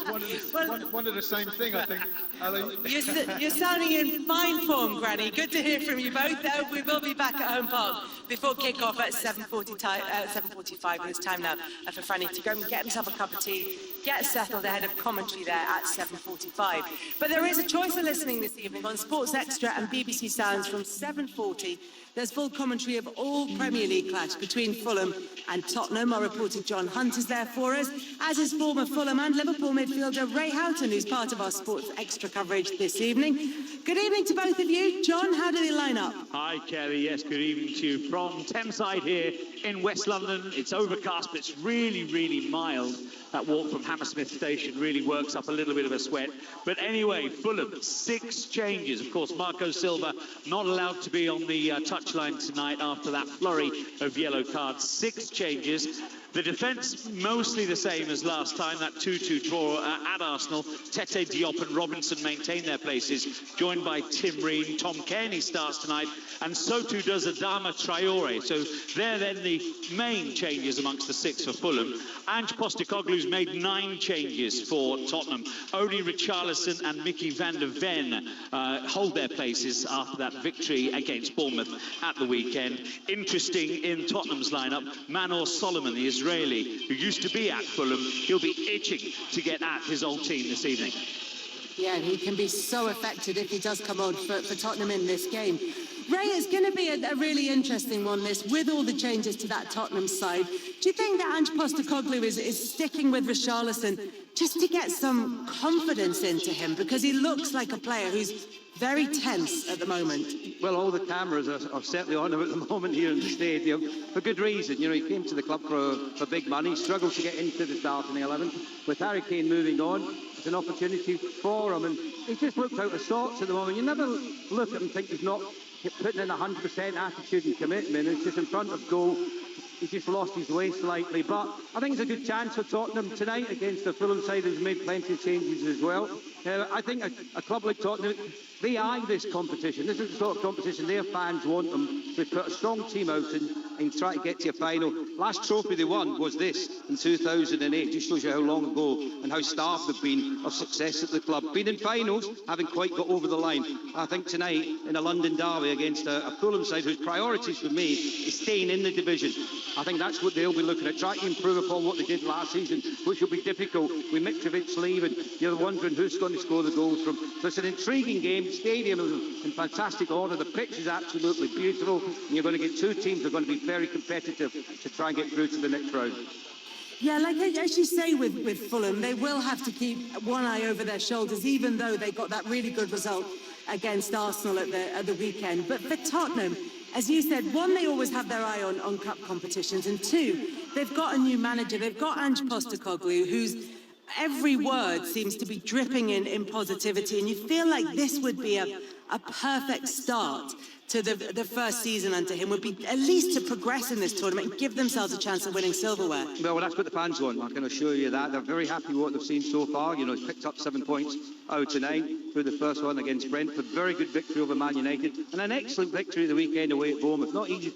one of the same thing, I think, Ali. You're sounding in fine form, Granny. Good to hear from you both. We will be back at Home Park before kick-off at 7:45, and it's time now for Franny to go and get himself a cup of tea, get settled ahead of commentary there at 7:45. But there is a choice of listening this evening on Sports Extra and BBC Sounds from 7:40. There's full commentary of all Premier League clash between Fulham and Tottenham. Our reporter John Hunt is there for us, as is former Fulham and Liverpool midfielder Ray Houghton, who's part of our Sports Extra coverage this evening. Good evening to both of you. John, how do they line up? Hi, Kelly. Yes, good evening to you. From Thameside here in West London. It's overcast, but it's really, really mild. That walk from Hammersmith Station really works up a little bit of a sweat. But anyway, Fulham, 6 changes. Of course, Marco Silva not allowed to be on the touchline tonight after that flurry of yellow cards. 6 changes. The defence mostly the same as last time, that 2-2 draw at Arsenal. Tete, Diop and Robinson maintain their places, joined by Tim Ream. Tom Cairney starts tonight, and so too does Adama Traore. So they're then the main changes amongst the 6 for Fulham. Ange Postecoglou's made 9 changes for Tottenham. Only Richarlison and Mickey van der Ven hold their places after that victory against Bournemouth at the weekend. Interesting in Tottenham's lineup, Manor Solomon, the Israeli, who used to be at Fulham, he'll be itching to get at his old team this evening. Yeah, and he can be so effective if he does come on for Tottenham in this game. Ray, it's going to be a really interesting one, this, with all the changes to that Tottenham side. Do you think that Ange Postecoglou is sticking with Richarlison just to get some confidence into him? Because he looks like a player who's very tense at the moment. Well, all the cameras are certainly on him at the moment here in the stadium, for good reason. You know, he came to the club for big money, struggled to get into the starting 11. With Harry Kane moving on, it's an opportunity for him, and he just looks out of sorts at the moment. You never look at him and think he's not putting in 100% attitude and commitment. It's just in front of goal. He's just lost his way slightly, but I think it's a good chance for Tottenham tonight against the Fulham side who's made plenty of changes as well. I think a club like Tottenham, they eye this competition. This is the sort of competition their fans want them. They put a strong team out and try to get to a final. Last trophy they won was this in 2008. Just shows you how long ago and how starved they've been of success at the club. Been in finals, haven't quite got over the line. I think tonight in a London derby against a Fulham side whose priorities for me is staying in the division. I think that's what they'll be looking at, trying to improve upon what they did last season, which will be difficult with Mitrovic leaving. You're wondering who's going to score the goals from. So it's an intriguing game. The stadium is in fantastic order. The pitch is absolutely beautiful. And you're going to get 2 teams that are going to be very competitive to try and get through to the next round. Yeah, like as you say with Fulham, they will have to keep one eye over their shoulders, even though they got that really good result against Arsenal at the weekend. But for Tottenham, as you said, 1, they always have their eye on cup competitions, and 2, they've got a new manager. They've got Ange Postecoglou, whose every word seems to be dripping in positivity, and you feel like this would be a perfect start to the first season under him, would be at least to progress in this tournament and give themselves a chance of winning silverware. Well, that's what the fans want. I can assure you that. They're very happy with what they've seen so far. You know, he's picked up 7 points out of 9 through the first one against Brentford. Very good victory over Man United. And an excellent victory at the weekend away at Bournemouth. Not easy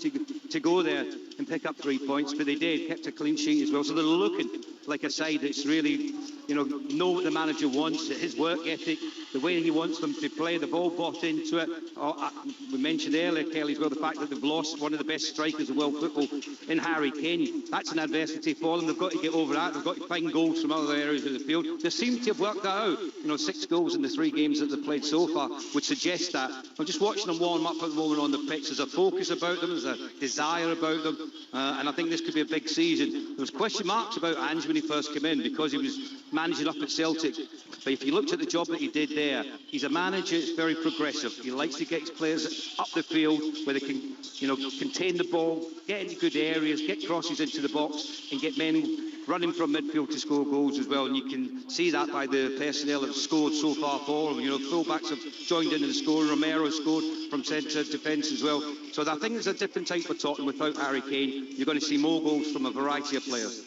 to go there and pick up 3 points, but they did. Kept a clean sheet as well. So they're looking like a side that's really, know what the manager wants, his work ethic, the way he wants them to play, the ball bought into it. We mentioned earlier, Kelly, as well, the fact that they've lost one of the best strikers of world football in Harry Kane. That's an adversity for them. They've got to get over that. They've got to find goals from other areas of the field. They seem to have worked that out. 6 goals in the 3 games that they've played so far would suggest that. I'm just watching them warm up at the moment on the pitch. There's a focus about them, there's a desire about them, and I think this could be a big season. There was question marks about Ange when he first came in because he was managing up at Celtic. But if you looked at the job that he did there, he's a manager that's very progressive. He likes to get his players up the field where they can, contain the ball, get into good areas, get crosses into the box, and get men running from midfield to score goals as well. And you can see that by the personnel that have scored so far for him. Full-backs have joined in the scoring. Romero scored from centre defence as well. So I think there's a different type of Tottenham without Harry Kane. You're going to see more goals from a variety of players.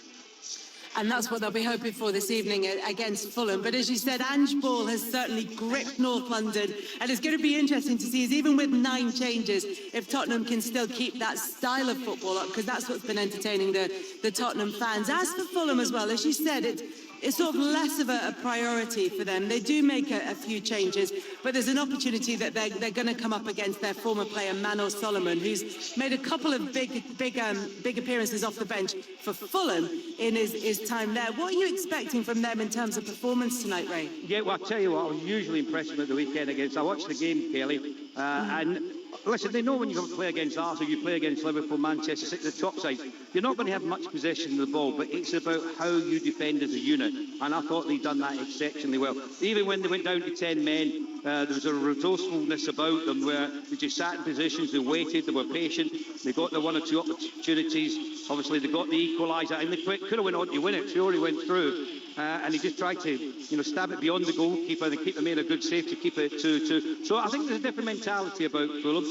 And that's what they'll be hoping for this evening against Fulham. But as you said, Ange Ball has certainly gripped North London. And it's going to be interesting to see, even with 9 changes, if Tottenham can still keep that style of football up, because that's what's been entertaining the Tottenham fans. As for Fulham as well, as you said, it's sort of less of a priority for them. They do make a few changes, but there's an opportunity that they're going to come up against their former player, Manor Solomon, who's made a couple of big appearances off the bench for Fulham in his time there. What are you expecting from them in terms of performance tonight, Ray? Yeah, well, I'll tell you what, I was hugely impressed with the weekend against. I watched the game, Kelly, and listen, they know when you play against Arsenal, you play against Liverpool, Manchester City, the top side, you're not going to have much possession of the ball, but it's about how you defend as a unit. And I thought they'd done that exceptionally well. Even when they went down to 10 men, there was a resourcefulness about them where they just sat in positions, they waited, they were patient, they got the one or two opportunities. Obviously, they got the equaliser, and they could have went on to win it. Fiore went through. And he just tried to, stab it beyond the goalkeeper and the keeper made a good save to keep it 2-2. So I think there's a different mentality about Fulham.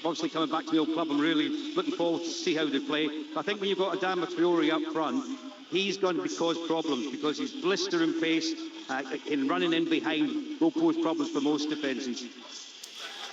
Obviously, coming back to the old club, I'm really looking forward to see how they play. I think when you've got Adama Fiore up front, he's going to cause problems because he's blistering pace in running in behind will pose problems for most defences.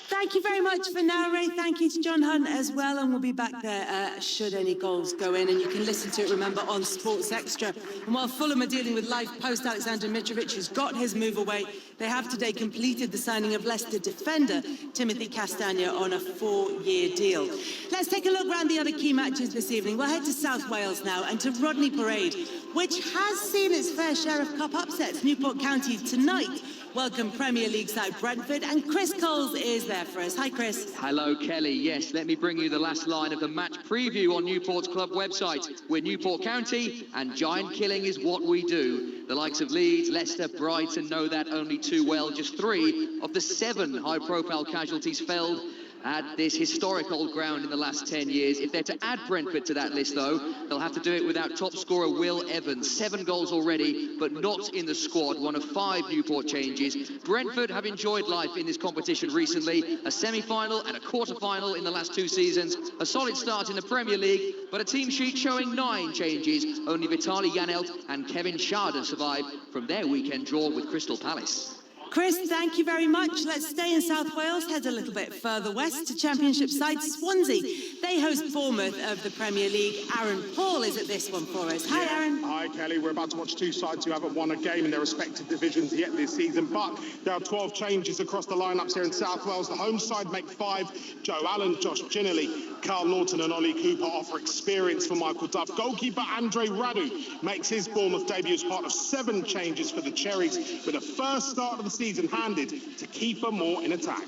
Thank you very much for now, Ray. Thank you to John Hunt as well, and we'll be back there should any goals go in, and you can listen to it, remember, on Sports Extra. And while Fulham are dealing with life post Alexander Mitrovic, who's got his move away, they have today completed the signing of Leicester defender Timothy Castagna on a 4-year deal. Let's take a look around the other key matches this evening. We'll head to South Wales now and to Rodney Parade, which has seen its fair share of cup upsets. Newport County tonight welcome Premier League side Brentford, and Chris Coles is there for us. Hi, Chris. Hello, Kelly. Yes, let me bring you the last line of the match preview on Newport's club website. We're Newport County, and giant killing is what we do. The likes of Leeds, Leicester, Brighton know that only too well. Just 3 of the 7 high-profile casualties felled at this historic old ground in the last 10 years. If they're to add Brentford to that list, though, they'll have to do it without top scorer Will Evans. 7 goals already, but not in the squad. One of 5 Newport changes. Brentford have enjoyed life in this competition recently. A semi-final and a quarter-final in the last 2 seasons. A solid start in the Premier League, but a team sheet showing 9 changes. Only Vitali Janelt and Kevin Schade survived from their weekend draw with Crystal Palace. Chris, thank you very much. Let's stay in South Wales, head a little bit further west to Championship side Swansea. They host Bournemouth of the Premier League. Aaron Paul is at this one for us. Hi, Aaron. Hi, Kelly. We're about to watch 2 sides who haven't won a game in their respective divisions yet this season, but there are 12 changes across the lineups here in South Wales. The home side make 5. Joe Allen, Josh Ginnerly, Carl Norton and Ollie Cooper offer experience for Michael Duff. Goalkeeper Andre Radu makes his Bournemouth debut as part of 7 changes for the Cherries, with a first start of the season handed to Kiefer Moore in attack.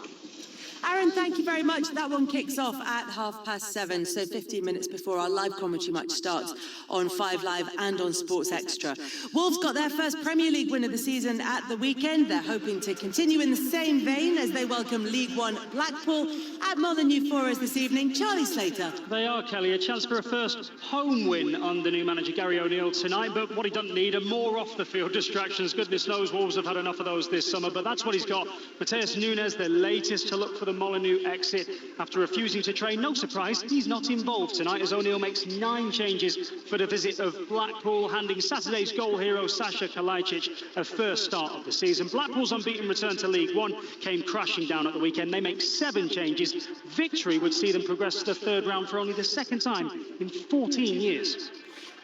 Aaron, thank you very much. That one kicks off at 7:30, so 15 minutes before our live commentary match starts on 5 Live and on Sports Extra. Wolves got their first Premier League win of the season at the weekend. They're hoping to continue in the same vein as they welcome League One Blackpool at Molineux Forest this evening. Charlie Slater. They are, Kelly. A chance for a first home win under new manager Gary O'Neill tonight, but what he doesn't need are more off-the-field distractions. Goodness knows Wolves have had enough of those this summer, but that's what he's got. Mateus Nunes, the latest to look for the Molineux exit after refusing to train. No surprise, he's not involved tonight as O'Neill makes 9 changes for the visit of Blackpool, handing Saturday's goal hero Sasha Kalajdzic a first start of the season. Blackpool's unbeaten return to League One came crashing down at the weekend. They make 7 changes. Victory would see them progress to the 3rd round for only the 2nd time in 14 years.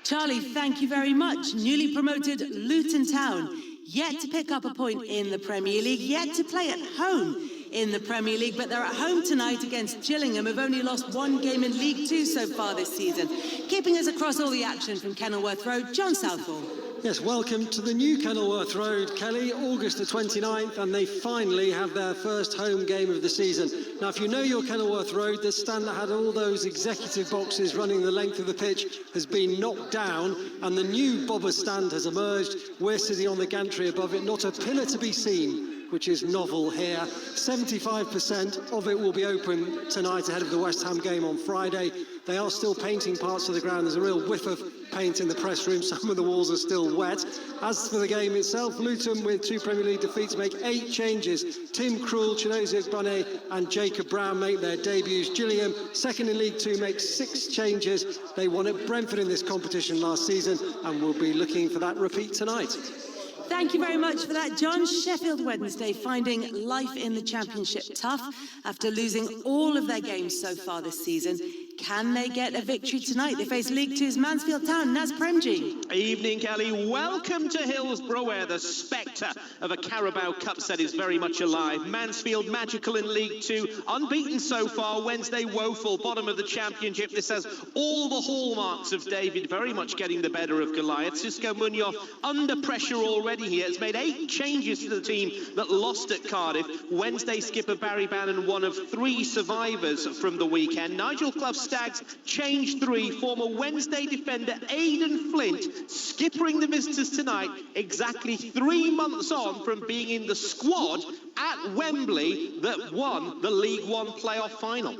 Charlie, thank you very much. Newly promoted Luton Town, yet to pick up a point in the Premier League, yet to play at home in the Premier League, but they're at home tonight against Gillingham, who've only lost 1 game in League Two so far this season. Keeping us across all the action from Kenilworth Road, John Southall. Yes, welcome to the new Kenilworth Road, Kelly. August the 29th, and they finally have their first home game of the season. Now, if you know your Kenilworth Road, the stand that had all those executive boxes running the length of the pitch has been knocked down, and the new Bobber stand has emerged. We're sitting on the gantry above it, not a pillar to be seen, which is novel here. 75% of it will be open tonight ahead of the West Ham game on Friday. They are still painting parts of the ground. There's a real whiff of paint in the press room. Some of the walls are still wet. As for the game itself, Luton, with 2 Premier League defeats, make 8 changes. Tim Krul, Chinozie Ogbonne and Jacob Brown make their debuts. Gillingham, second in League Two, makes 6 changes. They won at Brentford in this competition last season and will be looking for that repeat tonight. Thank you very much for that, John. Sheffield Wednesday finding life in the Championship tough after losing all of their games so far this season. Can they get a victory tonight? They face League Two's Mansfield Town. Naz Premji. Evening, Kelly. Welcome to Hillsborough, where the spectre of a Carabao Cup set is very much alive. Mansfield magical in League Two, unbeaten so far. Wednesday woeful, bottom of the Championship. This has all the hallmarks of David very much getting the better of Goliath. Xisco Munoz under pressure already here. Has made 8 changes to the team that lost at Cardiff. Wednesday skipper Barry Bannon, one of 3 survivors from the weekend. Nigel Clough Staggs changed 3. Former Wednesday defender Aidan Flint skippering the visitors tonight, exactly 3 months on from being in the squad at Wembley that won the League One playoff final.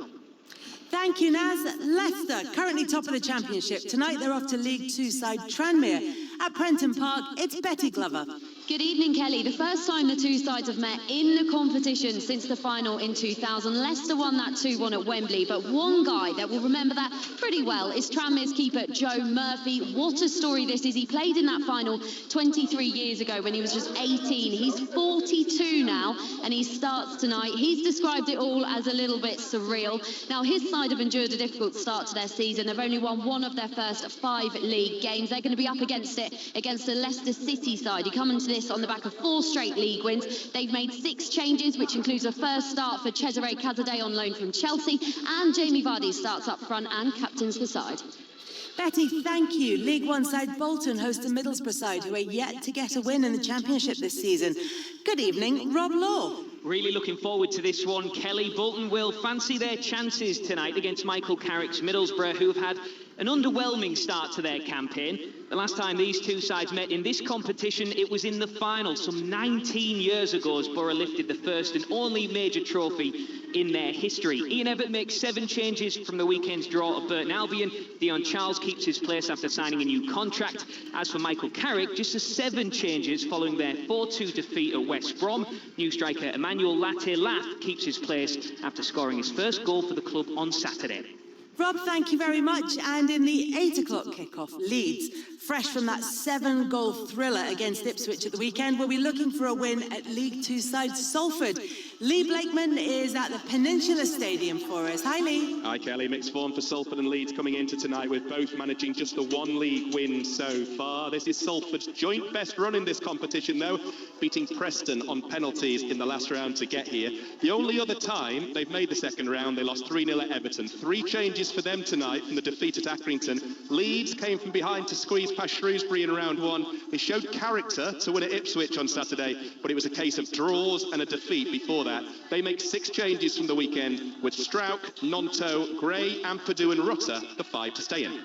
Thank you, Naz. Leicester, currently top of the Championship. Tonight they're off to League Two side Tranmere. At Prenton Park, it's Betty Glover. Good evening, Kelly. The first time the two sides have met in the competition since the final in 2000. Leicester won that 2-1 at Wembley, but one guy that will remember that pretty well is Tranmere's keeper Joe Murphy. What a story this is. He played in that final 23 years ago when he was just 18. He's 42 now, and he starts tonight. He's described it all as a little bit surreal. Now, his side have endured a difficult start to their season. They've only won 1 of their first 5 league games. They're going to be up against it against the Leicester City side. You come into this on the back of 4 straight league wins. They've made 6 changes, which includes a first start for Cesare Cazadei on loan from Chelsea, and Jamie Vardy starts up front and captains the side. Betty, thank you. League One side Bolton host a Middlesbrough side who are yet to get a win in the Championship this season. Good evening, Rob Law. Really looking forward to this one, Kelly. Bolton will fancy their chances tonight against Michael Carrick's Middlesbrough, who have had an underwhelming start to their campaign. The last time these two sides met in this competition, it was in the final some 19 years ago as Borough lifted the first and only major trophy in their history. Ian Evatt makes 7 changes from the weekend's draw at Burton Albion. Dion Charles keeps his place after signing a new contract. As for Michael Carrick, just 7 changes following their 4-2 defeat at West Brom. New striker Emmanuel Latte-Lath keeps his place after scoring his first goal for the club on Saturday. Rob, thank you very much. And in the 8 o'clock kickoff, Leeds, fresh from that 7-goal thriller against Ipswich at the weekend, will be looking for a win at League Two side Salford. Lee Blakeman is at the Peninsula Stadium for us. Hi, Lee. Hi, Kelly. Mixed form for Salford and Leeds coming into tonight, with both managing just the 1 league win so far. This is Salford's joint best run in this competition, though, beating Preston on penalties in the last round to get here. The only other time they've made the second round, they lost 3-0 at Everton. 3 changes for them tonight from the defeat at Accrington. Leeds came from behind to squeeze past Shrewsbury in round 1. They showed character to win at Ipswich on Saturday, but it was a case of draws and a defeat before that. They make 6 changes from the weekend, with Strauch, Nonto, Gray, Ampadu and Rutter the 5 to stay in.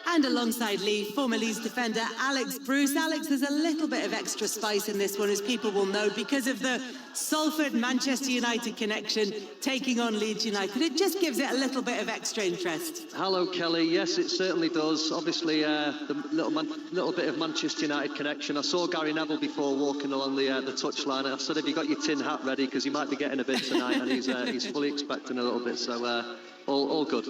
And alongside Lee, former Leeds defender Alex Bruce. Alex, there's a little bit of extra spice in this one, as people will know, because of the Salford-Manchester United connection taking on Leeds United. It just gives it a little bit of extra interest. Hello, Kelly. Yes, it certainly does. Obviously, the little bit of Manchester United connection. I saw Gary Neville before walking along the touchline. I said, have you got your tin hat ready? Because he might be getting a bit tonight, and he's fully expecting a little bit. So all good.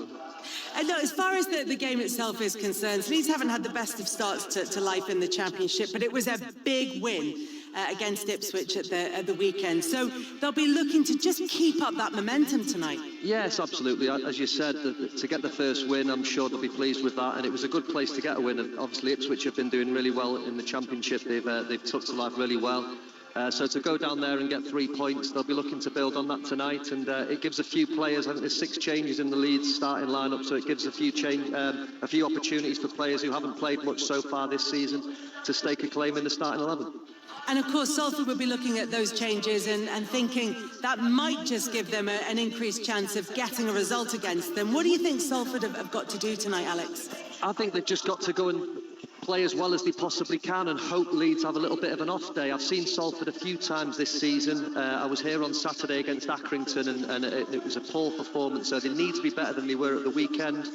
No, as far as the game itself is concerned, Leeds haven't had the best of starts to life in the Championship, but it was a big win against Ipswich at the weekend. So they'll be looking to just keep up that momentum tonight. Yes, absolutely. As you said, To get the first win, I'm sure they'll be pleased with that, and it was a good place to get a win. Obviously, Ipswich have been doing really well in the Championship. They've took to life really well. So to go down there and get 3 points, they'll be looking to build on that tonight, and it gives a few players. I think there's 6 changes in the Leeds starting lineup, so it gives a few opportunities for players who haven't played much so far this season to stake a claim in the starting 11. And of course, Salford will be looking at those changes and thinking that might just give them an increased chance of getting a result against them. What do you think Salford have got to do tonight, Alex? I think they've just got to go and play as well as they possibly can and hope Leeds have a little bit of an off day. I've seen Salford a few times this season. I was here on Saturday against Accrington, and it was a poor performance, so they need to be better than they were at the weekend.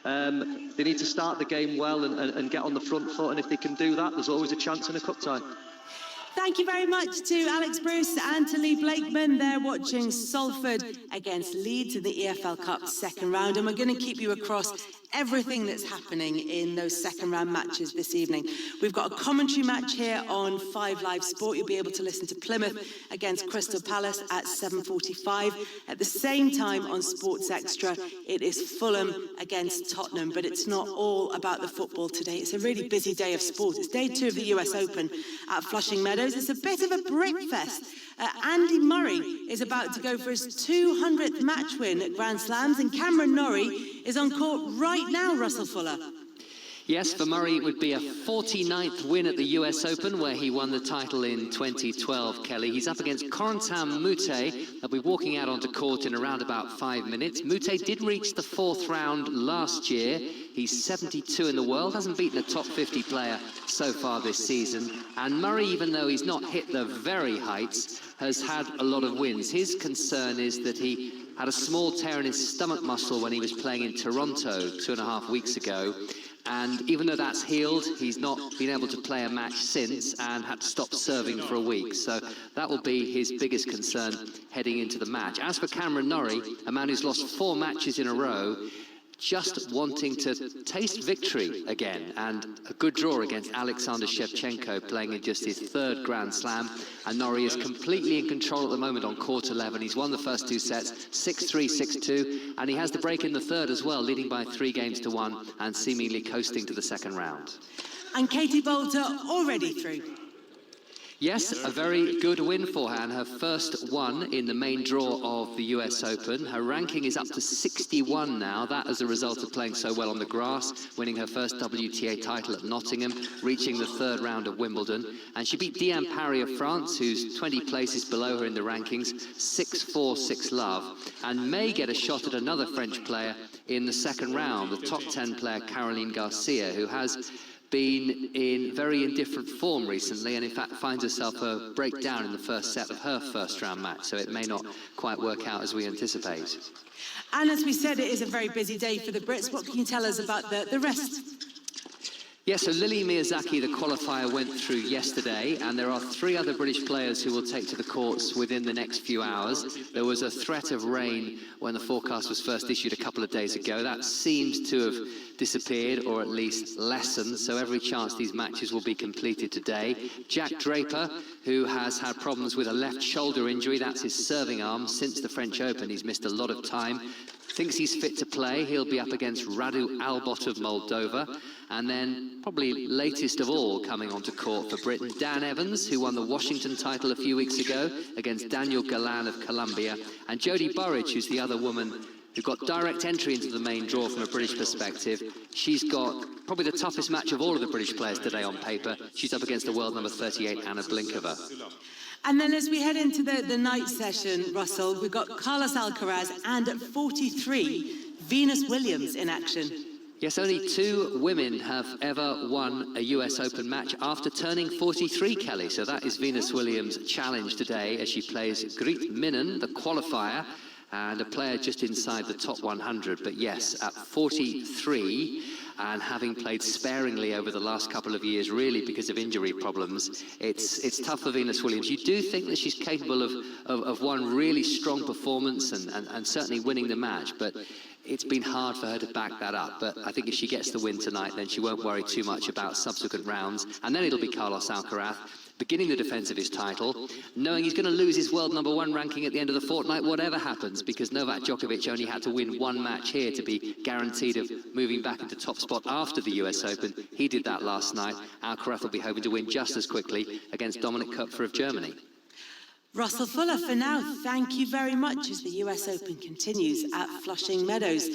They need to start the game well and get on the front foot, and if they can do that, there's always a chance in a cup tie. Thank you very much to Alex Bruce and to Lee Blakeman. They're watching Salford against Leeds in the EFL Cup second round, and we're going to keep you across everything that's happening in those second round matches this evening. We've got a commentary match here on 5 Live Sport. You'll be able to listen to Plymouth against Crystal Palace at 7:45. At the same time on Sports Extra, it is Fulham against Tottenham, but it's not all about the football today. It's a really busy day of sport. It's day 2 of the US Open at Flushing Meadows. It's a bit of a brick fest. Andy Murray is about to go for his 200th match win at Grand Slams, and Cameron Norrie is on court right now, Russell Fuller. Yes, for Murray it would be a 49th win at the US Open, where he won the title in 2012, Kelly. He's up against Corentin Moutet. They'll be walking out onto court in around about 5 minutes. Moutet did reach the 4th round last year. He's 72 in the world, hasn't beaten a top 50 player so far this season. And Murray, even though he's not hit the very heights, has had a lot of wins. His concern is that he had a small tear in his stomach muscle when he was playing in Toronto 2.5 weeks ago. And even though that's healed, he's not been able to play a match since and had to stop serving for a week. So that will be his biggest concern heading into the match. As for Cameron Norrie, a man who's lost 4 matches in a row, just wanting to taste victory again, and a good draw against Alexander Shevchenko, playing in just his 3rd Grand Slam. And Norrie is completely in control at the moment on court 11. He's won the first 2 sets, 6-3, 6-2, and he has the break in the 3rd as well, leading by 3 games to 1 and seemingly coasting to the 2nd round. And Katie Bolter already through. Yes, a very good win for her, and her first one in the main draw of the US Open. Her ranking is up to 61 now, that as a result of playing so well on the grass, winning her first WTA title at Nottingham, reaching the 3rd round of Wimbledon. And she beat Diane Parry of France, who's 20 places below her in the rankings, 6-4, 6-love, and may get a shot at another French player in the 2nd round, the top 10 player Caroline Garcia, who has been in very indifferent form recently, and in fact finds herself a breakdown in the first set of her first round match, so it may not quite work out as we anticipate. And as we said, it is a very busy day for the Brits. What can you tell us about the rest? Yes, so Lily Miyazaki, the qualifier, went through yesterday, and there are 3 other British players who will take to the courts within the next few hours. There was a threat of rain when the forecast was first issued a couple of days ago. That seems to have disappeared, or at least lessened, so every chance these matches will be completed today. Jack Draper, who has had problems with a left shoulder injury, that's his serving arm, since the French Open. He's missed a lot of time. Thinks he's fit to play. He'll be up against Radu Albot of Moldova. And then, probably latest of all, coming onto court for Britain, Dan Evans, who won the Washington title a few weeks ago against Daniel Galan of Colombia, and Jodie Burridge, who's the other woman who got direct entry into the main draw from a British perspective. She's got probably the toughest match of all of the British players today on paper. She's up against the world number 38, Anna Blinkova. And then as we head into the night session, Russell, we've got Carlos Alcaraz and at 43, Venus Williams in action. Yes, only 2 women have ever won a US Open match after turning 43, Kelly. So that is Venus Williams' challenge today as she plays Greet Minnen, the qualifier, and a player just inside the top 100. But yes, at 43, and having played sparingly over the last couple of years, really because of injury problems, it's tough for Venus Williams. You do think that she's capable of one really strong performance and certainly winning the match, but it's been hard for her to back that up. But I think if she gets the win tonight, then she won't worry too much about subsequent rounds. And then it'll be Carlos Alcaraz beginning the defence of his title, knowing he's going to lose his world number 1 ranking at the end of the fortnight, whatever happens, because Novak Djokovic only had to win 1 match here to be guaranteed of moving back into top spot after the US Open. He did that last night. Alcaraz will be hoping to win just as quickly against Dominic Koepfer of Germany. Russell Fuller, for now, thank you very much as the US Open continues at Flushing Meadows.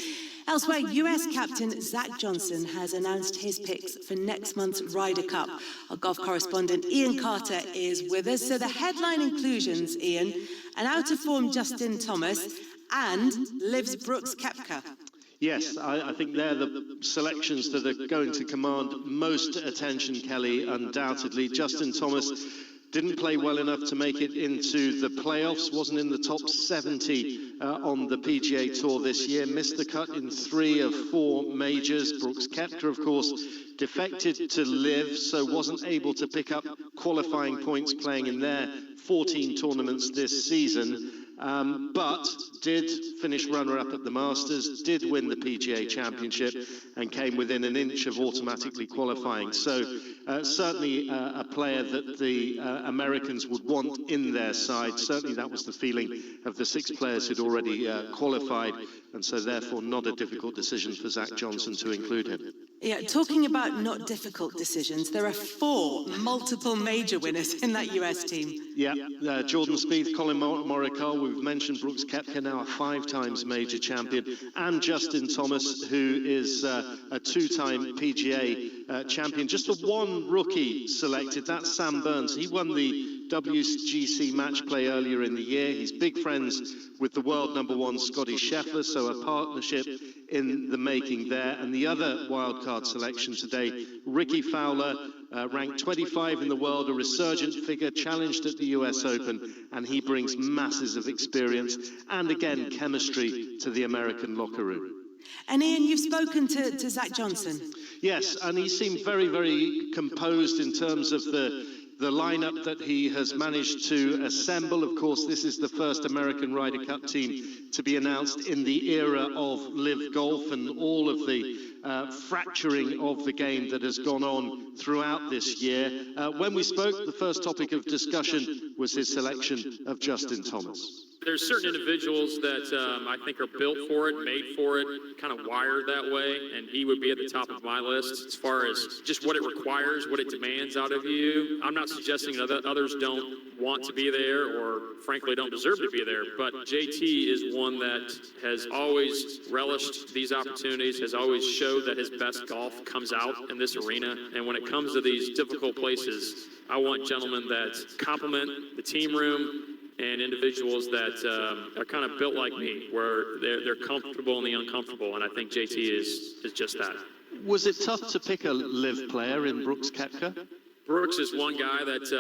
Elsewhere, US captain Zach Johnson has announced his picks for next month's Ryder Cup. Our golf correspondent Ian Carter is with us. So the headline inclusions, Ian, an out-of-form Justin Thomas and Liv's Brooks Koepka. Yes, I think they're the selections that are going to command most attention, Kelly, undoubtedly. Justin Thomas didn't play well enough to make it into the playoffs, wasn't in the top 70 on the PGA Tour this year, missed the cut in 3 of 4 majors. Brooks Koepka, of course, defected to LIV, so wasn't able to pick up qualifying points playing in their 14 tournaments this season. but did finish runner-up at the Masters, did win the PGA Championship, and came within an inch of automatically qualifying. So certainly a player that the Americans would want in their side. Certainly that was the feeling of the 6 players who'd already qualified, and so therefore not a difficult decision for Zach Johnson to include him. Yeah, talking about not difficult decisions, there are 4 multiple major winners in that US team. Yeah, Jordan Spieth, Colin Morikawa, we've mentioned Brooks Koepka, now a 5 times major champion, and Justin Thomas, who is a 2-time PGA champion. Just the one rookie selected, that's Sam Burns. He won the WGC match play earlier in the year. He's big friends with the world #1 Scotty Scheffler, so a partnership in the making there. And the other wildcard selection today, Ricky Fowler, ranked 25 in the world, a resurgent figure, challenged at the US Open, and he brings masses of experience and, again, chemistry to the American locker room. And Ian, you've spoken to Zach Johnson. Yes, and he seemed very, very composed in terms of the lineup that he has managed to assemble. Of course, this is the first American Ryder Cup team to be announced in the era of Live Golf and all of the fracturing of the game that has gone on throughout this year. When we spoke, the first topic of discussion was his selection of Justin Thomas. There's certain individuals that I think are built for it, made for it, kind of wired that way, and he would be at the top of my list as far as just what it requires, what it demands out of you. I'm not suggesting that others don't want to be there or frankly don't deserve to be there, but JT is one that has always relished these opportunities, has always showed that his best golf comes out in this arena, and when it comes to these difficult places, I want gentlemen that complement the team room, and individuals that are kind of built like me, where they're comfortable in the uncomfortable, and I think JT is just that. Was it tough to pick a live player in Brooks Koepka? Brooks is one guy that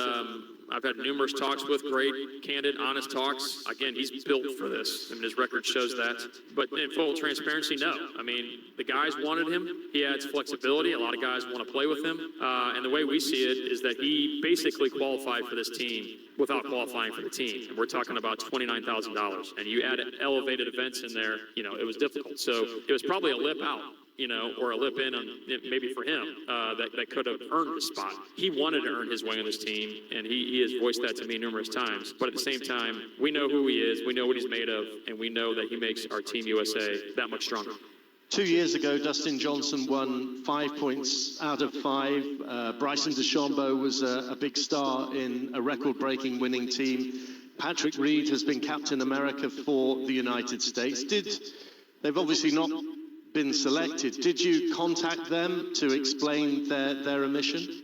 I've had numerous talks with, great, candid, honest talks. Again, he's built for this. I mean, his record shows that. But in full transparency, no. I mean, the guys wanted him. He adds flexibility. A lot of guys want to play with him. And the way we see it is that he basically qualified for this team without qualifying for the team. And we're talking about $29,000. And you add elevated events in there, you know, it was difficult. So it was probably a lip out, you know, or a lip in on maybe for him that could have earned the spot. He wanted to earn his way on this team, and he has voiced that to me numerous times. But at the same time, we know who he is, we know what he's made of, and we know that he makes our Team USA that much stronger. 2 years ago, Dustin Johnson won 5 points out of 5. Bryson DeChambeau was a big star in a record-breaking winning team. Patrick Reed has been Captain America for the United States. They've obviously not been selected. Did you contact them to explain their omission?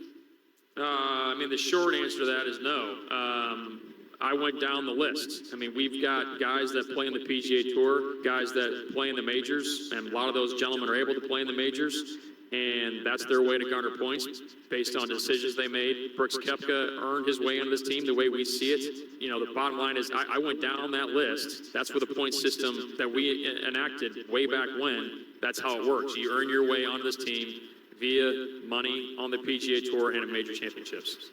I mean, the short answer to that is no. I went down the list. I mean, we've got guys that play in the PGA Tour, guys that play in the majors, and a lot of those gentlemen are able to play in the majors, and that's their way to garner points based on decisions they made. Brooks Koepka earned his way into this team the way we see it. You know, the bottom line is I went down that list. That's with the point system that we enacted way back when. That's how it works. You earn your way onto this team via money on the PGA Tour and in major championships.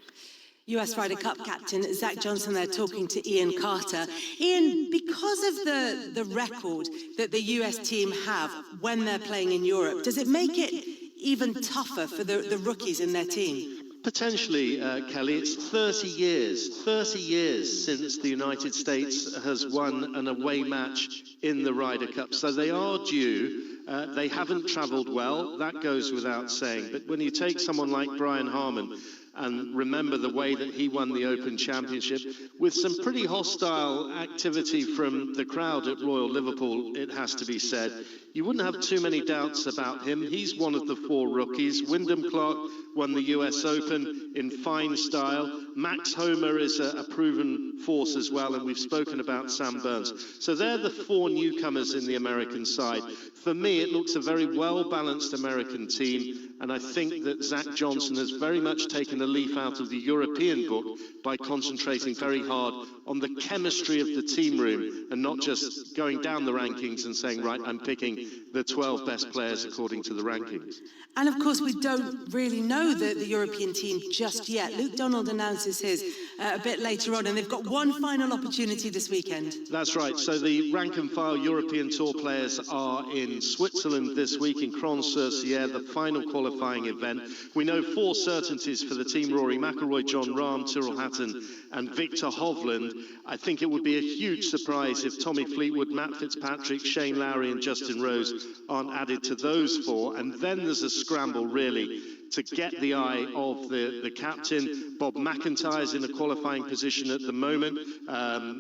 US Ryder Cup captain Zach Johnson there talking to Ian Carter. Ian, because of the record that the US team have when they're playing in Europe, does it make it even tougher for the rookies in their team? Potentially, Kelly. It's 30 years since the United States has won an away match in the Ryder Cup. So they are due. They haven't travelled well, that goes without saying. But when you take someone like Brian Harman, and remember the way that he won the Open Championship, with some pretty hostile activity from the crowd at Royal Liverpool, it has to be said. You wouldn't have too many doubts about him. He's one of the 4 rookies. Wyndham Clark won the US Open in fine style. Max Homer is a proven force as well, and we've spoken about Sam Burns. So they're the 4 newcomers in the American side. For me, it looks a very well-balanced American team, and I think that Zach Johnson has very much taken a leaf out of the European book by concentrating very hard on the chemistry of the team room and not just going down the rankings and saying, right, I'm picking the 12 best players according to the rankings. And of course, we don't really know know the European team just yet. Luke Donald announces his a bit later on, and they've got one final opportunity this weekend. That's right. So the rank and file European Tour players are in Switzerland this week in Crans-sur-Sierre, the final qualifying event. We know 4 certainties for the team: Rory McIlroy, John Rahm, Tyrrell Hatton and Victor Hovland. I think it would be a huge surprise if Tommy Fleetwood, Matt Fitzpatrick, Shane Lowry and Justin Rose aren't added to those 4. And then there's a scramble, really, to get the eye of the captain. Bob McIntyre's in a qualifying position at the moment.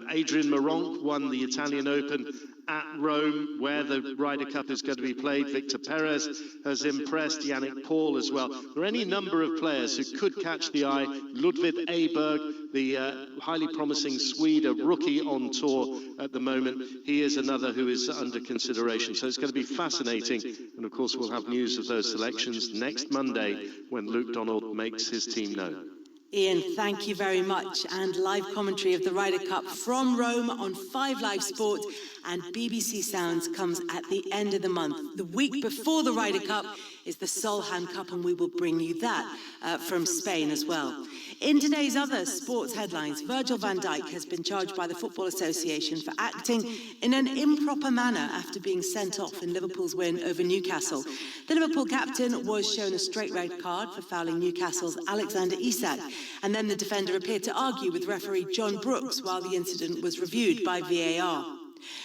Adrian Meronk won the Italian Open at Rome, where the Ryder Cup is going to be played. Victor Perez has impressed, Yannick Paul as well. There are any number of players who could catch the eye. Ludwig Aberg, the highly promising Swede, a rookie on tour at the moment. He is another who is under consideration. So it's going to be fascinating. And of course, we'll have news of those selections next Monday when Luke Donald makes his team known. Ian, thank you very much. And live commentary of the Ryder Cup from Rome on 5 Live Sport and BBC Sounds comes at the end of the month. The week before the Ryder Cup is the Solheim Cup, and we will bring you that from Spain as well. In today's other sports headlines, Virgil van Dijk has been charged by the Football Association for acting in an improper manner after being sent off in Liverpool's win over Newcastle. The Liverpool captain was shown a straight red card for fouling Newcastle's Alexander Isak, and then the defender appeared to argue with referee John Brooks while the incident was reviewed by VAR.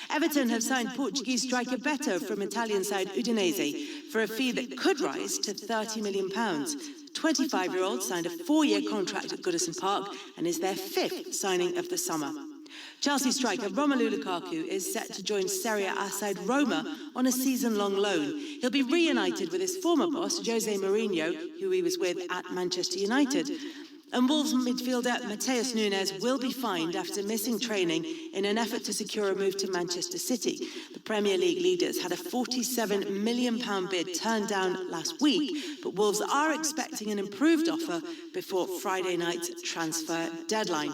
Everton have signed Portuguese striker Beto from Italian side Udinese for a fee that could rise to £30 million. 25-year-old signed a 4-year contract at Goodison Park and is their 5th signing of the summer. Chelsea striker Romelu Lukaku is set to join Serie A side Roma on a season-long loan. He'll be reunited with his former boss, Jose Mourinho, who he was with at Manchester United. And Wolves midfielder Matheus Nunes will be fined after missing training in an effort to secure a move to Manchester City. The Premier League leaders had a £47 million bid turned down last week, but Wolves are expecting an improved offer before Friday night's transfer deadline.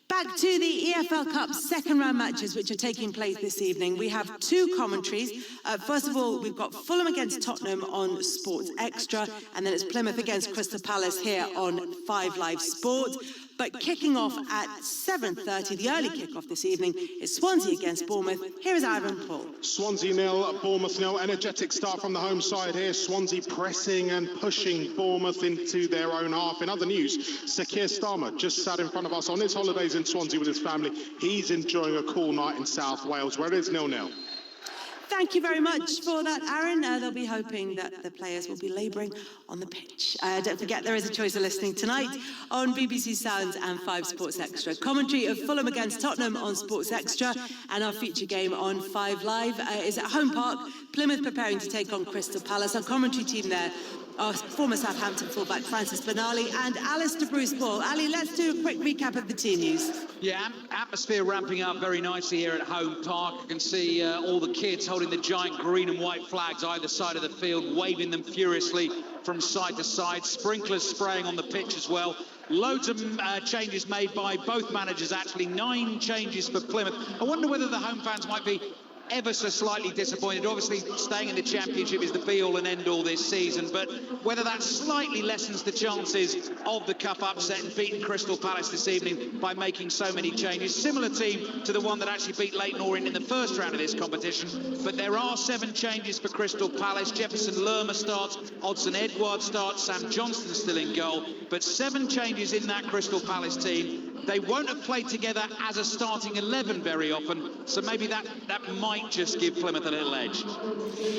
Back to the EFL Cup second-round matches, which are taking place this evening. We have 2 commentaries. First of all, we've got Fulham against Tottenham on Sports Extra, and then it's Plymouth against Crystal Palace here on 5 Live Sport. But kicking off at 7:30, the early kick-off this evening, is Swansea against Bournemouth. Here is Aaron Paul. Swansea 0, Bournemouth 0. Energetic start from the home side here. Swansea pressing and pushing Bournemouth into their own half. In other news, Sakir Starmer just sat in front of us on his holidays in Swansea with his family. He's enjoying a cool night in South Wales, where it is 0-0. Thank you very much for that, Aaron. They'll be hoping that the players will be labouring on the pitch. Don't forget, there is a choice of listening tonight on BBC Sounds and 5 Sports Extra. Commentary of Fulham against Tottenham on Sports Extra, and our feature game on 5 Live is at Home Park. Plymouth preparing to take on Crystal Palace. Our commentary team there are former Southampton fullback Francis Benali and Alistair Bruce Ball. Ali, let's do a quick recap of the team news. Yeah, atmosphere ramping up very nicely here at Home Park. You can see all the kids holding the giant green and white flags either side of the field, waving them furiously from side to side. Sprinklers spraying on the pitch as well. Loads of changes made by both managers, actually 9 changes for Plymouth. I wonder whether the home fans might be ever so slightly disappointed. Obviously, staying in the Championship is the be-all and end-all this season, but whether that slightly lessens the chances of the Cup upset and beating Crystal Palace this evening by making so many changes. Similar team to the one that actually beat Leyton Orient in the first round of this competition, but there are 7 changes for Crystal Palace. Jefferson Lerma starts, Odson Edward starts, Sam Johnston still in goal, but 7 changes in that Crystal Palace team. They won't have played together as a starting 11 very often, so maybe that might just give Plymouth a little edge.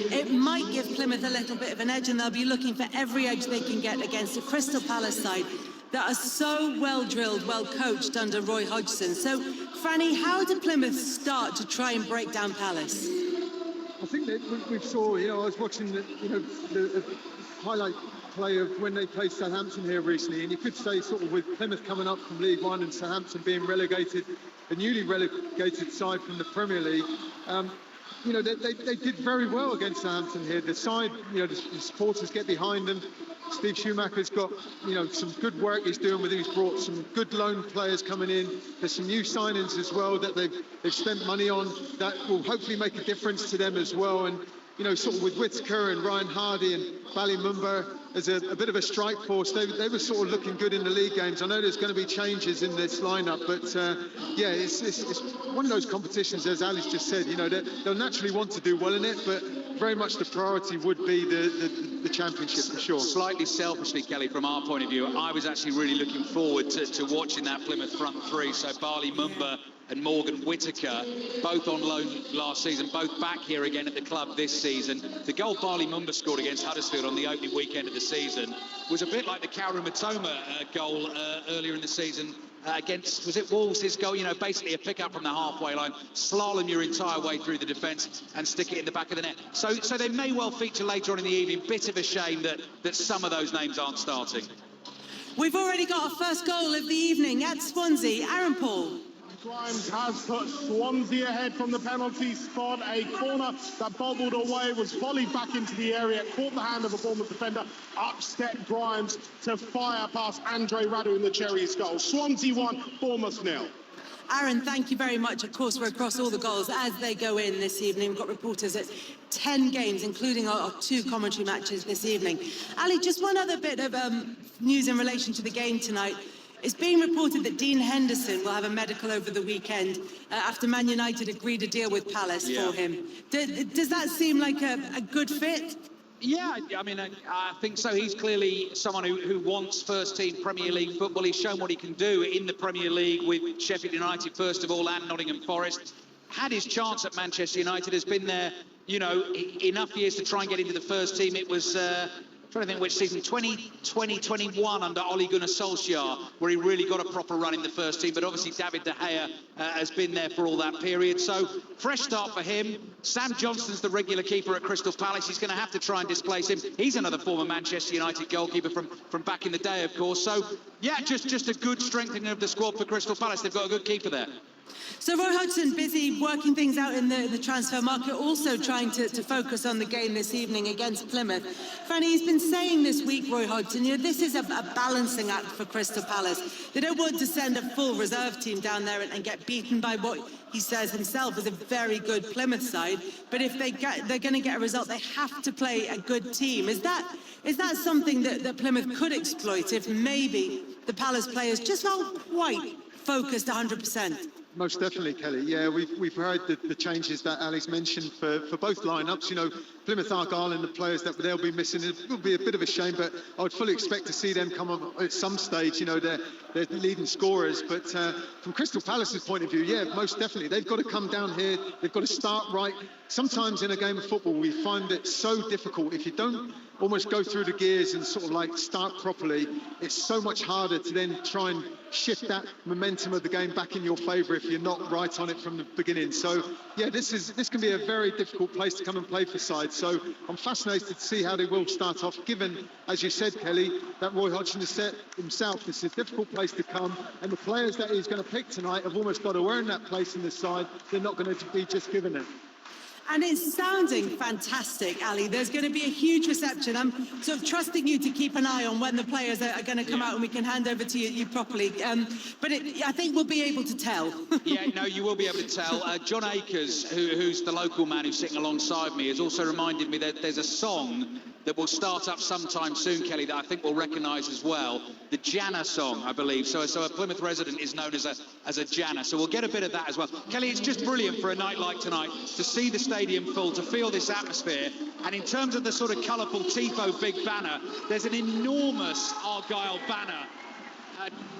It might give Plymouth a little bit of an edge, and they'll be looking for every edge they can get against a Crystal Palace side that are so well-drilled, well-coached under Roy Hodgson. So, Franny, how did Plymouth start to try and break down Palace? I think that we saw, I was watching the highlight play of when they played Southampton here recently, and you could say sort of with Plymouth coming up from League One and Southampton being relegated, the newly relegated side from the Premier League, they did very well against Southampton here. The side, the supporters get behind them. Steve Schumacher's got, some good work he's doing with him. He's brought some good loan players coming in. There's some new signings as well that they've spent money on that will hopefully make a difference to them as well. And sort of with Whittaker and Ryan Hardy and Ballymumba, as a bit of a strike force. They were sort of looking good in the league games. I know there's going to be changes in this lineup, but yeah, it's one of those competitions, as Ali's just said, you know, they'll naturally want to do well in it, but very much the priority would be the championship for sure. Slightly selfishly, Kelly, from our point of view, I was actually really looking forward to watching that Plymouth front three. So Barley Mumba and Morgan Whitaker, both on loan last season, both back here again at the club this season. The goal Barley Mumba scored against Huddersfield on the opening weekend of the season was a bit like the Kaoru Matoma goal earlier in the season against, was it Wolves? His goal, you know, basically a pick-up from the halfway line, slalom your entire way through the defence and stick it in the back of the net. So they may well feature later on in the evening. Bit of a shame that some of those names aren't starting. We've already got our first goal of the evening at Swansea. Aaron Paul. Grimes has put Swansea ahead from the penalty spot. A corner that bobbled away was volleyed back into the area, caught the hand of a Bournemouth defender. Up stepped Grimes to fire past Andre Radu in the Cherries goal. Swansea 1, Bournemouth 0. Aaron, thank you very much. Of course, we're across all the goals as they go in this evening. We've got reporters at 10 games, including our 2 commentary matches this evening. Ali, just one other bit of news in relation to the game tonight. It's being reported that Dean Henderson will have a medical over the weekend after Man United agreed a deal with Palace for him. Does that seem like a good fit? Yeah, I mean, I think so. He's clearly someone who wants first-team Premier League football. He's shown what he can do in the Premier League with Sheffield United, first of all, and Nottingham Forest. Had his chance at Manchester United, has been there, you know, enough years to try and get into the first team. It was... trying to think which season, 2021 under Ole Gunnar Solskjaer, where he really got a proper run in the first team. But obviously David De Gea has been there for all that period. So fresh start for him. Sam Johnston's the regular keeper at Crystal Palace. He's going to have to try and displace him. He's another former Manchester United goalkeeper from back in the day, of course. So yeah, just a good strengthening of the squad for Crystal Palace. They've got a good keeper there. So Roy Hodgson busy working things out in the transfer market, also trying to focus on the game this evening against Plymouth. Franny, he's been saying this week, Roy Hodgson, you know, this is a balancing act for Crystal Palace. They don't want to send a full reserve team down there and get beaten by what he says himself is a very good Plymouth side. But if they're going to get a result, they have to play a good team. Is that something that Plymouth could exploit if maybe the Palace players just aren't quite focused 100%? Most definitely, Kelly. Yeah, we've heard the changes that Ali's mentioned for both lineups. You know, Plymouth Argyle and the players that they'll be missing, it will be a bit of a shame, but I would fully expect to see them come up at some stage. You know, they're leading scorers, but from Crystal Palace's point of view, yeah, most definitely. They've got to come down here. They've got to start right. Sometimes in a game of football, we find it so difficult. If you don't almost go through the gears and sort of like start properly, it's so much harder to then try and shift that momentum of the game back in your favour if you're not right on it from the beginning. So yeah, this can be a very difficult place to come and play for sides. So I'm fascinated to see how they will start off, given, as you said, Kelly, that Roy Hodgson has said himself, this is a difficult place to come, and the players that he's going to pick tonight have almost got to earn that place in the side. They're not going to be just given it. And it's sounding fantastic, Ali. There's going to be a huge reception. I'm sort of trusting you to keep an eye on when the players are going to come out and we can hand over to you properly. But I think we'll be able to tell. Yeah, no, you will be able to tell. John Akers, who's the local man who's sitting alongside me, has also reminded me that there's a song that will start up sometime soon, Kelly, that I think we'll recognise as well. The Janna song, I believe. So a Plymouth resident is known as a Janna. So we'll get a bit of that as well. Kelly, it's just brilliant for a night like tonight to see the stadium full, to feel this atmosphere. And in terms of the sort of colourful Tifo big banner, there's an enormous Argyle banner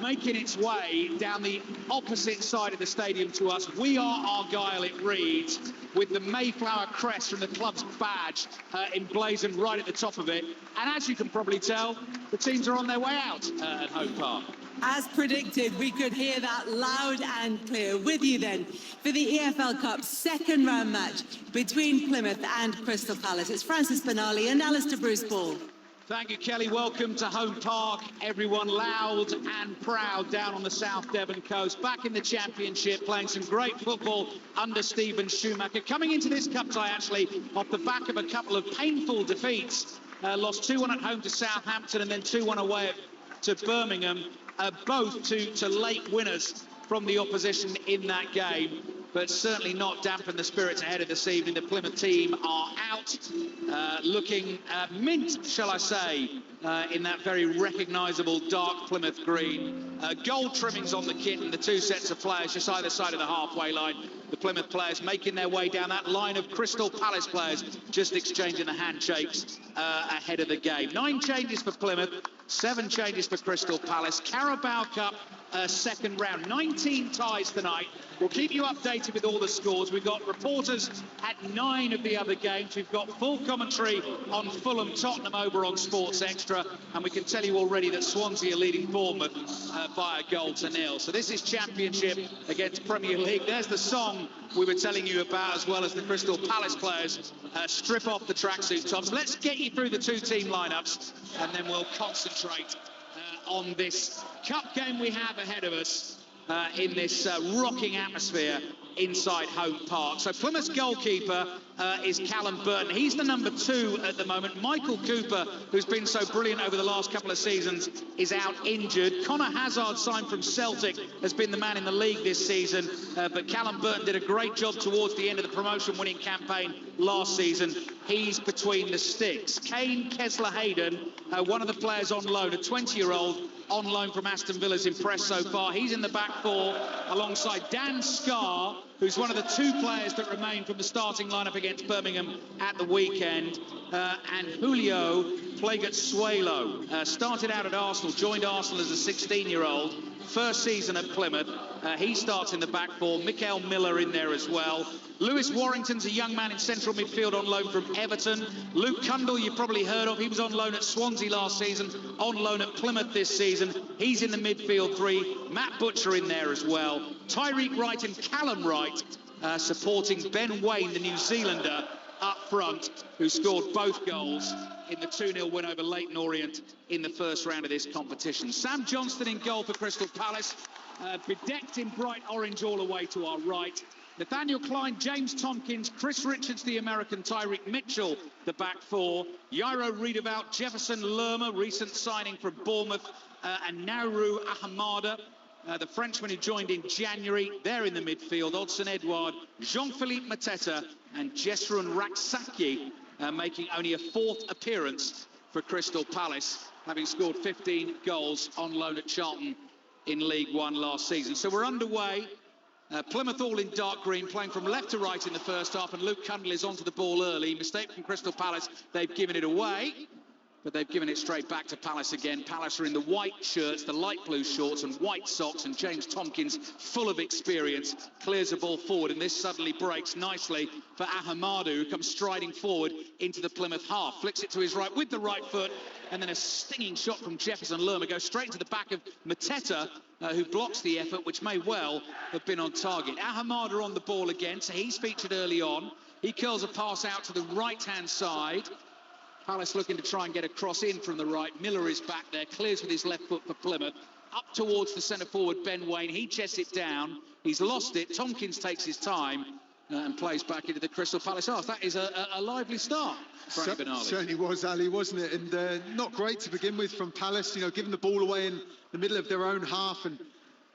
making its way down the opposite side of the stadium to us. We are Argyle, it reads, with the Mayflower crest from the club's badge emblazoned right at the top of it. And as you can probably tell, the teams are on their way out at Home Park. As predicted, we could hear that loud and clear. With you then for the EFL Cup second round match between Plymouth and Crystal Palace. It's Francis Benali and Alistair Bruce Ball. Thank you, Kelly. Welcome to Home Park. Everyone loud and proud down on the South Devon coast. Back in the Championship, playing some great football under Stephen Schumacher. Coming into this cup tie, actually, off the back of a couple of painful defeats. Lost 2-1 at home to Southampton and then 2-1 away to Birmingham. Both to late winners from the opposition in that game. but certainly not dampen the spirits ahead of this evening. The Plymouth team are out, looking mint, shall I say, in that very recognisable dark Plymouth green. Gold trimmings on the kit and the two sets of players just either side of the halfway line. The Plymouth players making their way down that line of Crystal Palace players, just exchanging the handshakes ahead of the game. 9 changes for Plymouth, 7 changes for Crystal Palace. Carabao Cup second round, 19 ties tonight. We'll keep you updated with all the scores. We've got reporters at 9 of the other games. We've got full commentary on Fulham, Tottenham over on Sports Extra, and we can tell you already that Swansea are leading Bournemouth by a goal to nil. So this is Championship against Premier League. There's the song we were telling you about, as well as the Crystal Palace players strip off the tracksuit tops. Let's get you through the 2 team lineups, and then we'll concentrate on this cup game we have ahead of us in this rocking atmosphere inside Home Park. So Plymouth's goalkeeper is Callum Burton. He's the number 2 at the moment. Michael Cooper, who's been so brilliant over the last couple of seasons, is out injured. Connor Hazard, signed from Celtic, has been the man in the league this season, but Callum Burton did a great job towards the end of the promotion-winning campaign last season. He's between the sticks. Kane Kessler-Hayden, one of the players on loan, a 20-year-old on loan from Aston Villa's impressed so far. He's in the back 4 alongside Dan Scarr, who's one of the 2 players that remain from the starting lineup against Birmingham at the weekend. And Julio Plegat-Suelo started out at Arsenal, joined Arsenal as a 16-year-old. First season at Plymouth. He starts in the back 4. Mikael Miller in there as well. Lewis Warrington's a young man in central midfield on loan from Everton. Luke Cundle, you've probably heard of. He was on loan at Swansea last season, on loan at Plymouth this season. He's in the midfield 3. Matt Butcher in there as well. Tyreek Wright and Callum Wright supporting Ben Waine, the New Zealander, up front, who scored both goals in the 2-0 win over Leyton Orient in the first round of this competition. Sam Johnston in goal for Crystal Palace, bedecked in bright orange all the way to our right. Nathaniel Klein, James Tompkins, Chris Richards, the American, Tyreek Mitchell, the back 4. Jairo Riedewald, Jefferson Lerma, recent signing from Bournemouth, and Nauru Ahamada, the Frenchman who joined in January. They're in the midfield. Odsonne Edouard, Jean-Philippe Mateta, and Jesrun Raksaki making only a 4th appearance for Crystal Palace, having scored 15 goals on loan at Charlton in League One last season. So we're underway. Plymouth all in dark green, playing from left to right in the first half, and Luke Cundle is onto the ball early. Mistake from Crystal Palace. They've given it away, but they've given it straight back to Palace again. Palace are in the white shirts, the light blue shorts and white socks, and James Tompkins, full of experience, clears the ball forward, and this suddenly breaks nicely for Ahamadu, who comes striding forward into the Plymouth half. Flicks it to his right with the right foot, and then a stinging shot from Jefferson Lerma goes straight to the back of Mateta, who blocks the effort, which may well have been on target. Ahamada on the ball again, so he's featured early on. He curls a pass out to the right-hand side. Palace looking to try and get a cross in from the right. Miller is back there, clears with his left foot for Plymouth. Up towards the centre-forward, Ben Waine. He chests it down. He's lost it. Tompkins takes his time and plays back into the Crystal Palace half. That is a lively start, Frank Benali. Certainly was, Ali, wasn't it? And not great to begin with from Palace, giving the ball away in the middle of their own half, and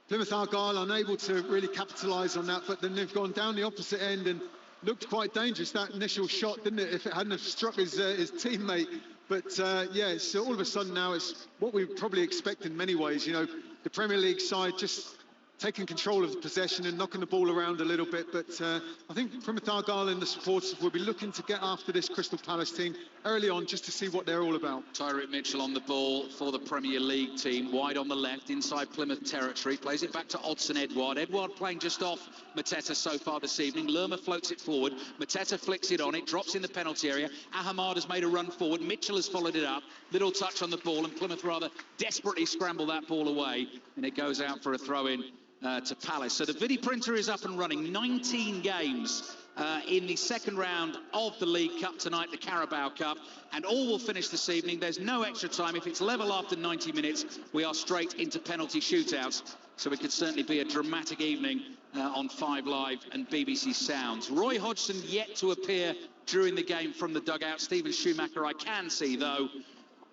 Plymouth Argyle unable to really capitalise on that, but then they've gone down the opposite end and looked quite dangerous, that initial shot, didn't it, if it hadn't have struck his teammate. But yeah, it's all of a sudden now it's what we probably expect in many ways. The Premier League side just taking control of the possession and knocking the ball around a little bit. But I think Plymouth Argyle and the supporters will be looking to get after this Crystal Palace team early on, just to see what they're all about. Tyreek Mitchell on the ball for the Premier League team, wide on the left, inside Plymouth territory, plays it back to Odsonne Edouard. Edouard playing just off Mateta so far this evening. Lerma floats it forward. Mateta flicks it on. It drops in the penalty area. Ahamad has made a run forward. Mitchell has followed it up. Little touch on the ball, and Plymouth rather desperately scramble that ball away, and it goes out for a throw-in to Palace. So the Vidi printer is up and running. 19 games in the second round of the League Cup tonight, the Carabao Cup, and all will finish this evening. There's no extra time. If it's level after 90 minutes, we are straight into penalty shootouts. So it could certainly be a dramatic evening on 5 Live and BBC Sounds. Roy Hodgson yet to appear during the game from the dugout. Stephen Schumacher I can see, though,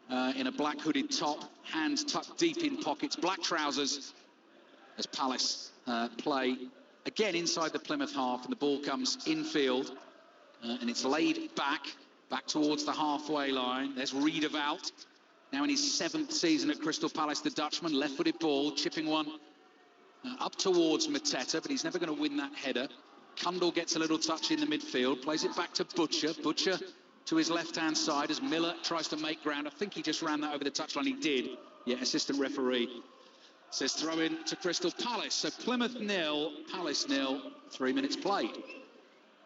in a black hooded top, hands tucked deep in pockets, black trousers, as Palace play again inside the Plymouth half, and the ball comes infield, and it's laid back towards the halfway line. There's Riedewald, now in his 7th season at Crystal Palace, the Dutchman, left-footed ball, chipping one up towards Mateta, but he's never going to win that header. Kundal gets a little touch in the midfield, plays it back to Butcher. Butcher to his left-hand side as Miller tries to make ground. I think he just ran that over the touchline. He did. Yeah, assistant referee says throw in to Crystal Palace. So Plymouth 0, Palace 0, 3 minutes played.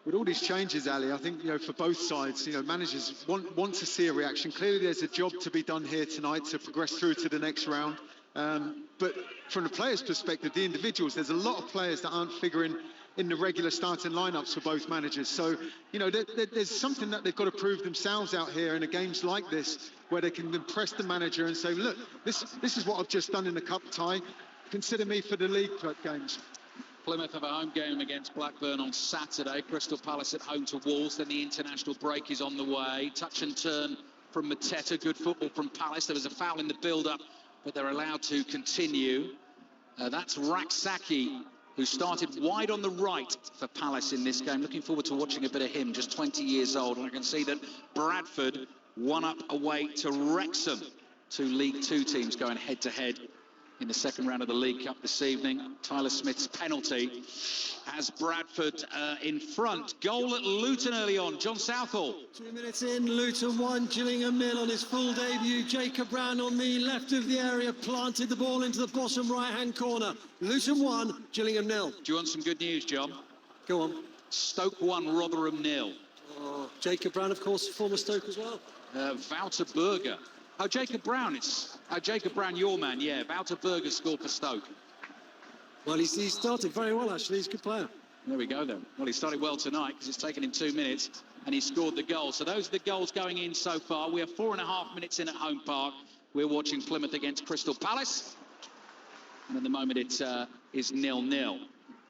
With all these changes, Ali, I think, for both sides, managers want to see a reaction. Clearly, there's a job to be done here tonight to progress through to the next round. But from the players' perspective, the individuals, there's a lot of players that aren't figuring in the regular starting lineups for both managers. So, there's something that they've got to prove themselves out here in a games like this, where they can impress the manager and say, look, this is what I've just done in the cup tie. Consider me for the league games. Plymouth have a home game against Blackburn on Saturday. Crystal Palace at home to Wolves. Then the international break is on the way. Touch and turn from Mateta. Good football from Palace. There was a foul in the build-up, but they're allowed to continue. That's Raksaki, who started wide on the right for Palace in this game. Looking forward to watching a bit of him, just 20 years old. And I can see that Bradford won up away to Wrexham. 2 League Two teams going head-to-head in the second round of the League Cup this evening. Tyler Smith's penalty has Bradford in front. Goal at Luton early on. John Southall. 2 minutes in, Luton 1, Gillingham 0 on his full debut. Jacob Brown on the left of the area planted the ball into the bottom right-hand corner. Luton 1, Gillingham 0. Do you want some good news, John? Go on. Stoke 1, Rotherham 0. Oh, Jacob Brown, of course, former Stoke as well. Wouter Berger. Oh, Jacob Brown, Jacob Brown, your man, yeah. Wouter Berger scored for Stoke. Well, he started very well, actually. He's a good player. There we go, then. Well, he started well tonight because it's taken him 2 minutes and he scored the goal. So those are the goals going in so far. We are 4.5 minutes in at Home Park. We're watching Plymouth against Crystal Palace. And at the moment, it is 0-0.